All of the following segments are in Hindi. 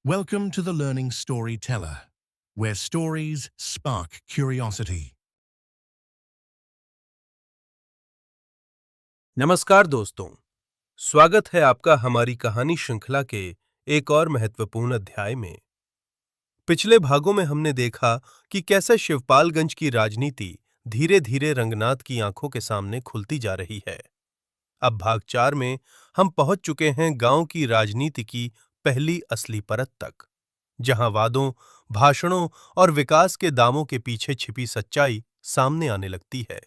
Welcome to the Learning Storyteller, where stories spark curiosity. नमस्कार दोस्तों, स्वागत है आपका हमारी कहानी श्रृंखला के एक और महत्वपूर्ण अध्याय में। पिछले भागों में हमने देखा कि कैसे शिवपालगंज की राजनीति धीरे-धीरे रंगनाथ की आंखों के सामने खुलती जा रही है। अब भाग 4 में हम पहुंच चुके हैं गांव की राजनीति की पहली असली परत तक, जहां वादों, भाषणों और विकास के दावों के पीछे छिपी सच्चाई सामने आने लगती है।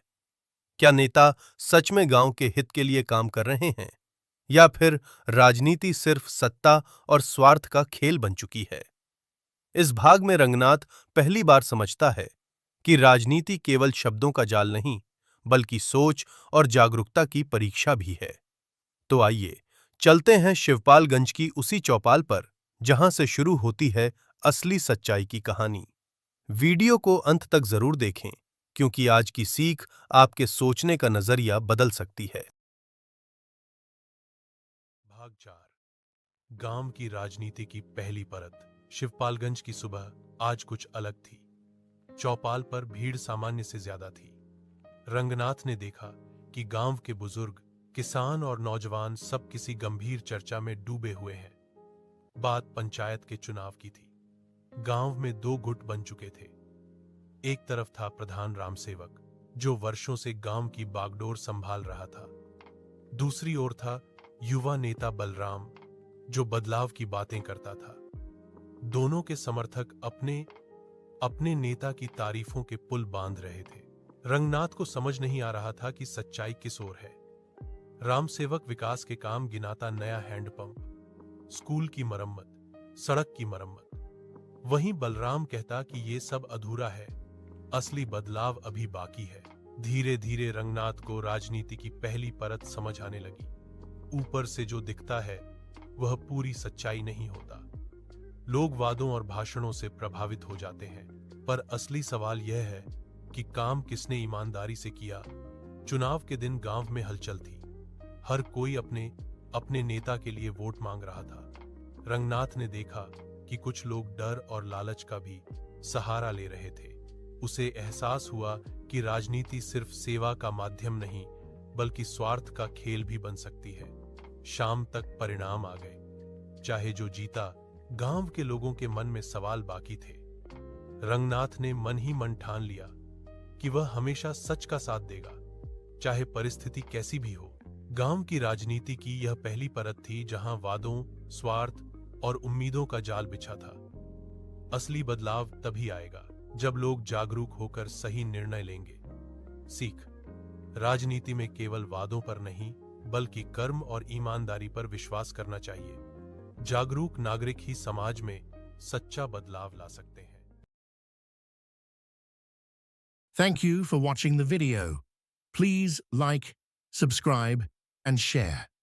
क्या नेता सच में गांव के हित के लिए काम कर रहे हैं, या फिर राजनीति सिर्फ सत्ता और स्वार्थ का खेल बन चुकी है? इस भाग में रंगनाथ पहली बार समझता है कि राजनीति केवल शब्दों का जाल नहीं, बल्कि सोच और जागरूकता की परीक्षा भी है। तो आइए चलते हैं शिवपालगंज की उसी चौपाल पर, जहां से शुरू होती है असली सच्चाई की कहानी। वीडियो को अंत तक जरूर देखें, क्योंकि आज की सीख आपके सोचने का नजरिया बदल सकती है। भाग 4, गांव की राजनीति की पहली परत। शिवपालगंज की सुबह आज कुछ अलग थी। चौपाल पर भीड़ सामान्य से ज्यादा थी। रंगनाथ ने देखा कि गांव के बुजुर्ग, किसान और नौजवान सब किसी गंभीर चर्चा में डूबे हुए हैं। बात पंचायत के चुनाव की थी। गांव में दो गुट बन चुके थे। एक तरफ था प्रधान रामसेवक, जो वर्षों से गांव की बागडोर संभाल रहा था। दूसरी ओर था युवा नेता बलराम, जो बदलाव की बातें करता था। दोनों के समर्थक अपने अपने नेता की तारीफों के पुल बांध रहे थे। रंगनाथ को समझ नहीं आ रहा था कि सच्चाई किस ओर है। रामसेवक विकास के काम गिनाता, नया हैंडपंप, स्कूल की मरम्मत, सड़क की मरम्मत। वहीं बलराम कहता कि ये सब अधूरा है, असली बदलाव अभी बाकी है। धीरे धीरे रंगनाथ को राजनीति की पहली परत समझ आने लगी। ऊपर से जो दिखता है वह पूरी सच्चाई नहीं होता। लोग वादों और भाषणों से प्रभावित हो जाते हैं, पर असली सवाल यह है कि काम किसने ईमानदारी से किया। चुनाव के दिन गांव में हलचल थी। हर कोई अपने अपने नेता के लिए वोट मांग रहा था। रंगनाथ ने देखा कि कुछ लोग डर और लालच का भी सहारा ले रहे थे। उसे एहसास हुआ कि राजनीति सिर्फ सेवा का माध्यम नहीं, बल्कि स्वार्थ का खेल भी बन सकती है। शाम तक परिणाम आ गए। चाहे जो जीता, गांव के लोगों के मन में सवाल बाकी थे। रंगनाथ ने मन ही मन ठान लिया कि वह हमेशा सच का साथ देगा, चाहे परिस्थिति कैसी भी हो। गांव की राजनीति की यह पहली परत थी, जहां वादों, स्वार्थ और उम्मीदों का जाल बिछा था। असली बदलाव तभी आएगा जब लोग जागरूक होकर सही निर्णय लेंगे। सीख: राजनीति में केवल वादों पर नहीं, बल्कि कर्म और ईमानदारी पर विश्वास करना चाहिए। जागरूक नागरिक ही समाज में सच्चा बदलाव ला सकते हैं। Thank you for watching the video. Please like, subscribe, and share.